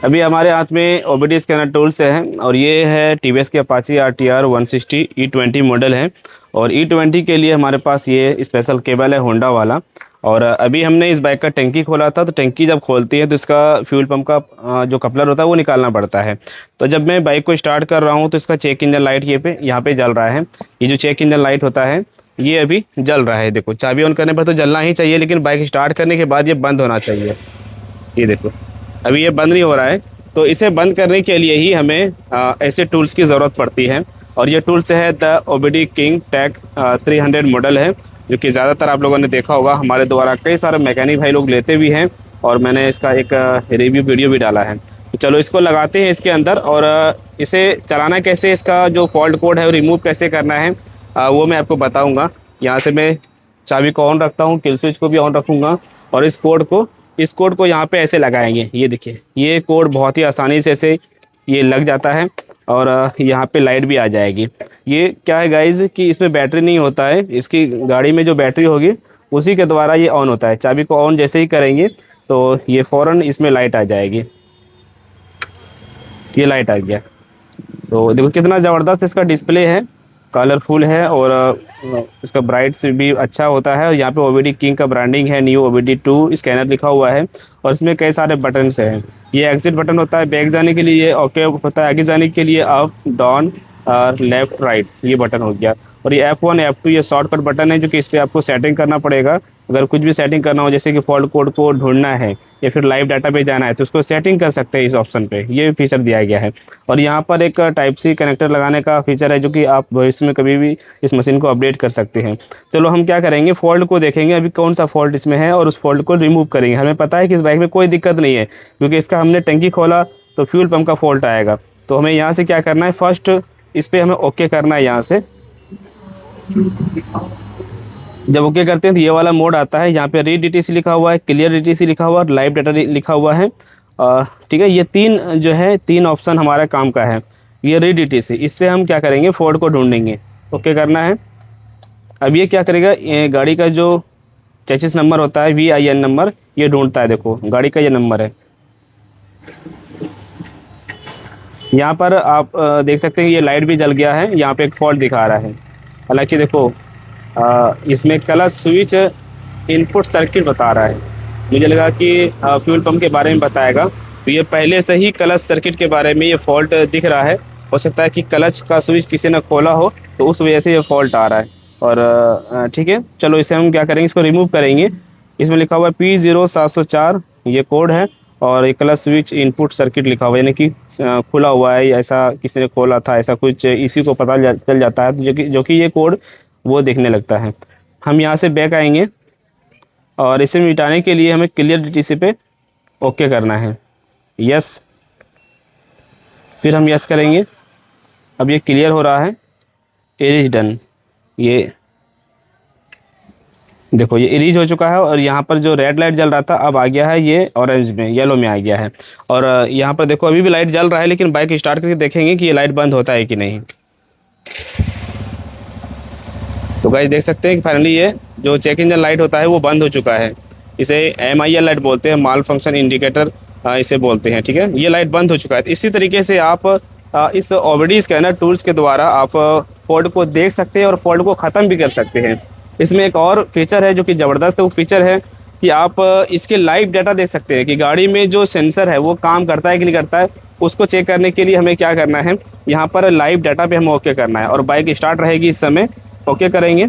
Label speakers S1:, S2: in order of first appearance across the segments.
S1: अभी हमारे हाथ में ओबीडी स्कैनर टूल्स है और ये है टीवीएस के अपाची RTR 160 E20 मॉडल है। और E20 के लिए हमारे पास ये स्पेशल केबल है होंडा वाला। और अभी हमने इस बाइक का टंकी खोला था, तो टंकी जब खोलती है तो इसका फ्यूल पंप का जो कपलर होता है वो निकालना पड़ता है। तो जब मैं बाइक को स्टार्ट कर रहा हूँ तो इसका चेक इंजन लाइट यहाँ पे जल रहा है। ये जो चेक इंजन लाइट होता है ये अभी जल रहा है। देखो, चाबी ऑन करने पर तो जलना ही चाहिए, लेकिन बाइक स्टार्ट करने के बाद ये बंद होना चाहिए। ये देखो, अभी ये बंद नहीं हो रहा है। तो इसे बंद करने के लिए ही हमें ऐसे टूल्स की ज़रूरत पड़ती है। और ये टूल्स है the OBD king tech 300 model है, जो कि ज़्यादातर आप लोगों ने देखा होगा। हमारे द्वारा कई सारे मैकेनिक भाई लोग लेते भी हैं और मैंने इसका एक रिव्यू वीडियो भी डाला है। तो चलो इसको लगाते हैं इसके अंदर, और इसे चलाना कैसे, इसका जो फॉल्ट कोड है वो रिमूव कैसे करना है वो मैं आपको बताऊँगा। यहाँ से मैं चाबी को ऑन रखता हूँ, किल स्विच को भी ऑन रखूँगा, और इस कोड को यहाँ पे ऐसे लगाएंगे। ये देखिए, ये कोड बहुत ही आसानी से ऐसे ये लग जाता है और यहाँ पे लाइट भी आ जाएगी। ये क्या है गाइज कि इसमें बैटरी नहीं होता है, इसकी गाड़ी में जो बैटरी होगी उसी के द्वारा ये ऑन होता है। चाबी को ऑन जैसे ही करेंगे तो ये फ़ौरन इसमें लाइट आ जाएगी। ये लाइट आ गया। तो देखो कितना ज़बरदस्त इसका डिस्प्ले है, कलरफुल है, और इसका ब्राइट्स भी अच्छा होता है। और यहाँ पे ओबीडी किंग का ब्रांडिंग है, न्यू ओबीडी 2 स्कैनर लिखा हुआ है। और इसमें कई सारे बटन्स हैं। ये एग्जिट बटन होता है बैक जाने के लिए, ये ओके होता है आगे जाने के लिए, अप डाउन लेफ्ट राइट ये बटन हो गया। और ये F1 F2 ये शॉर्टकट बटन है, जो कि इस पर आपको सेटिंग करना पड़ेगा। अगर कुछ भी सेटिंग करना हो, जैसे कि फॉल्ट कोड को ढूंढना है या फिर लाइव डाटा पे जाना है, तो उसको सेटिंग कर सकते हैं इस ऑप्शन पे। ये फीचर दिया गया है। और यहाँ पर एक टाइप सी कनेक्टर लगाने का फीचर है, जो कि आप भविष्य में कभी भी इस मशीन को अपडेट कर सकते हैं। चलो हम क्या करेंगे, फॉल्ट को देखेंगे अभी कौन सा फॉल्ट इसमें है, और उस फॉल्ट को रिमूव करेंगे। हमें पता है कि इस बाइक में कोई दिक्कत नहीं है, क्योंकि इसका हमने टंकी खोला तो फ्यूल पंप का फॉल्ट आएगा। तो हमें यहाँ से क्या करना है, फर्स्ट इस पर हमें ओके करना है। यहाँ से जब ओके करते हैं तो ये वाला मोड आता है। यहाँ पे रीड DTC लिखा हुआ है, क्लियर DTC लिखा हुआ है, लाइव डाटा लिखा हुआ है। ठीक है, ये तीन ऑप्शन हमारा काम का है। ये रीड DTC, इससे हम क्या करेंगे, फॉल्ट को ढूंढेंगे। ओके करना है। अब ये क्या करेगा, ये गाड़ी का जो चेसिस नंबर होता है VIN नंबर, ये ढूंढता है। देखो गाड़ी का ये नंबर है। यहाँ पर आप देख सकते हैं ये लाइट भी जल गया है, यहाँ पे एक फॉल्ट दिखा रहा है। हालांकि देखो इसमें क्लच स्विच इनपुट सर्किट बता रहा है। मुझे लगा कि फ्यूल पंप के बारे में बताएगा, तो ये पहले से ही क्लच सर्किट के बारे में ये फॉल्ट दिख रहा है। हो सकता है कि क्लच का स्विच किसी ने खोला हो, तो उस वजह से ये फॉल्ट आ रहा है। और ठीक है, चलो इसे हम क्या करेंगे, इसको रिमूव करेंगे। इसमें लिखा हुआ है P0704 ये कोड है, और ये क्लच स्विच इनपुट सर्किट लिखा हुआ है, यानी कि खुला हुआ है, ऐसा किसी ने खोला था, ऐसा कुछ इसी को पता चल जाता है। तो जो कि ये कोड वो देखने लगता है। हम यहाँ से बैक आएंगे, और इसे मिटाने के लिए हमें क्लियर DTC पे ओके करना है। यस, फिर हम यस करेंगे। अब ये क्लियर हो रहा है, इरेज डन। ये देखो ये इरेज हो चुका है, और यहाँ पर जो रेड लाइट जल रहा था अब आ गया है ये ऑरेंज में, येलो में आ गया है। और यहाँ पर देखो अभी भी लाइट जल रहा है, लेकिन बाइक स्टार्ट करके देखेंगे कि ये लाइट बंद होता है कि नहीं। तो गाइस देख सकते हैं कि फाइनली ये जो चेक इंजन लाइट होता है वो बंद हो चुका है। इसे MIL लाइट बोलते हैं, माल फंक्शन इंडिकेटर इसे बोलते हैं। ठीक है, ये लाइट बंद हो चुका है। इसी तरीके से आप इस ओबीडी स्कैनर टूल्स के द्वारा आप फॉल्ट को देख सकते हैं और फॉल्ट को ख़त्म भी कर सकते हैं। इसमें एक और फीचर है जो कि ज़बरदस्त है, वो फीचर है कि आप इसके लाइव डाटा देख सकते हैं कि गाड़ी में जो सेंसर है वो काम करता है कि नहीं करता है। उसको चेक करने के लिए हमें क्या करना है, यहाँ पर लाइव डाटा पे हमें ओके करना है, और बाइक स्टार्ट रहेगी इस समय। ओके करेंगे।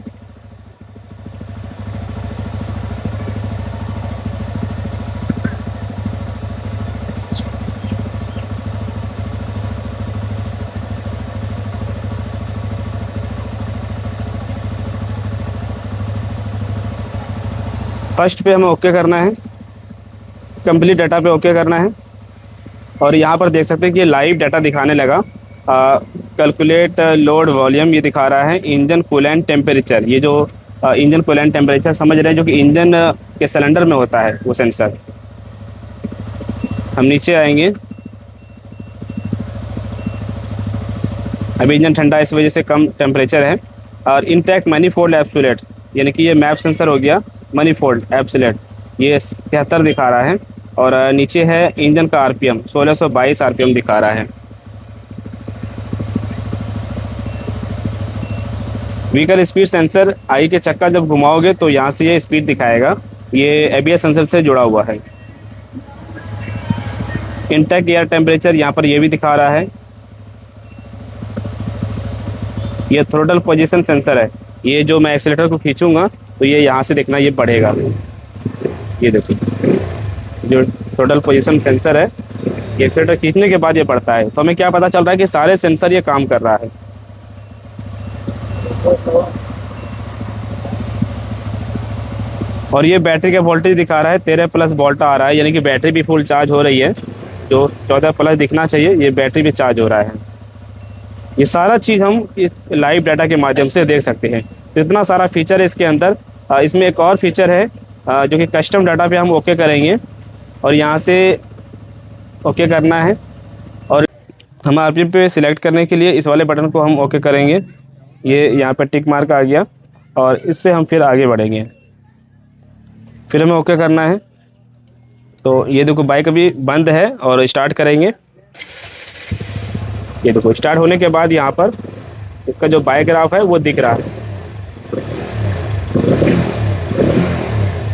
S1: फर्स्ट पे हमें ओके करना है, कंप्लीट डाटा पे ओके करना है। और यहाँ पर देख सकते हैं कि ये लाइव डाटा दिखाने लगा। कैलकुलेट लोड वॉल्यूम ये दिखा रहा है, इंजन कूलेंट टेम्परेचर। ये जो इंजन कूलेंट टेम्परेचर समझ रहे हैं, जो कि इंजन के सिलेंडर में होता है वो सेंसर। हम नीचे आएंगे। अभी इंजन ठंडा इस वजह से कम टेम्परेचर है। और इंटैक्ट मैनीफोल्ड एब्सोल्यूट, यानी कि ये मैप सेंसर हो गया। मैनीफोल्ड एब्सोल्यूट ये 73 दिखा रहा है। और नीचे है इंजन का आरपीएम 1622 आरपीएम दिखा रहा है। व्हीकल स्पीड सेंसर आई के चक्का जब घुमाओगे तो यहाँ से ये स्पीड दिखाएगा। ये एबीएस सेंसर से जुड़ा हुआ है। इनटेक एयर टेम्परेचर यहाँ पर ये भी दिखा रहा है। ये थ्रोटल पोजीशन सेंसर है। ये जो मैं एक्सीलेटर को खींचूंगा तो ये यहाँ से देखना ये बढ़ेगा। ये देखिए जो थ्रोटल पोजीशन सेंसर है, ये एक्सीलेटर खींचने के बाद ये बढ़ता है। तो हमें क्या पता चल रहा है कि सारे सेंसर ये काम कर रहा है। और ये बैटरी का वोल्टेज दिखा रहा है 13+ वोल्ट आ रहा है, यानी कि बैटरी भी फुल चार्ज हो रही है। जो 14+ दिखना चाहिए ये बैटरी भी चार्ज हो रहा है। ये सारा चीज़ हम इस लाइव डाटा के माध्यम से देख सकते हैं। तो इतना सारा फीचर है इसके अंदर। इसमें एक और फीचर है जो कि कस्टम डाटा पे हम ओके करेंगे और यहाँ से ओके करना है। और हम आरपीएम पे सिलेक्ट करने के लिए इस वाले बटन को हम ओके करेंगे। ये यहाँ पर टिक मार्क आ गया और इससे हम फिर आगे बढ़ेंगे। फिर हमें ओके करना है। तो ये देखो बाइक अभी बंद है और स्टार्ट करेंगे। ये देखो स्टार्ट होने के बाद यहाँ पर इसका जो बायोग्राफ है वो दिख रहा है,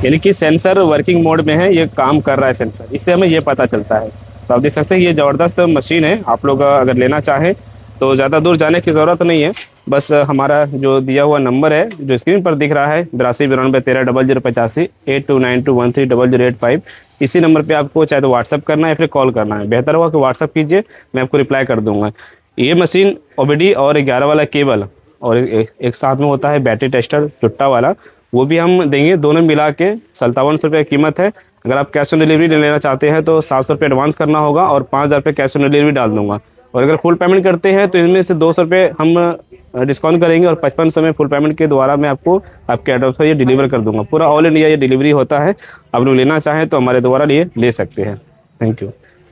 S1: यानी कि सेंसर वर्किंग मोड में है, ये काम कर रहा है सेंसर। इससे हमें ये पता चलता है। तो आप देख सकते हैं ये ज़बरदस्त मशीन है। आप लोग अगर लेना चाहें तो ज़्यादा दूर जाने की ज़रूरत नहीं है। बस हमारा जो दिया हुआ नंबर है जो स्क्रीन पर दिख रहा है 8292130085 8292130085, इसी नंबर पे आपको चाहे तो व्हाट्सअप करना है या फिर कॉल करना है। बेहतर होगा कि व्हाट्सअप कीजिए, मैं आपको रिप्लाई कर दूंगा। ये मशीन ओबीडी और 11 वाला केबल और एक साथ में होता है बैटरी टेस्टर चुट्टा वाला, वो भी हम देंगे। दोनों मिला के 5700 रुपये कीमत है। अगर आप कैश ऑन डिलीवरी लेना चाहते हैं तो 700 रुपये एडवांस करना होगा और 5000 रुपये कैश ऑन डिलीवरी डाल दूंगा। और अगर फुल पेमेंट करते हैं तो इनमें से 200 रुपये हम डिस्काउंट करेंगे और 5500 में फुल पेमेंट के द्वारा मैं आपको आपके एड्रेस पर ये डिलीवर कर दूंगा। पूरा ऑल इंडिया ये डिलीवरी होता है। आप लोग लेना चाहें तो हमारे द्वारा ये ले सकते हैं। Thank you.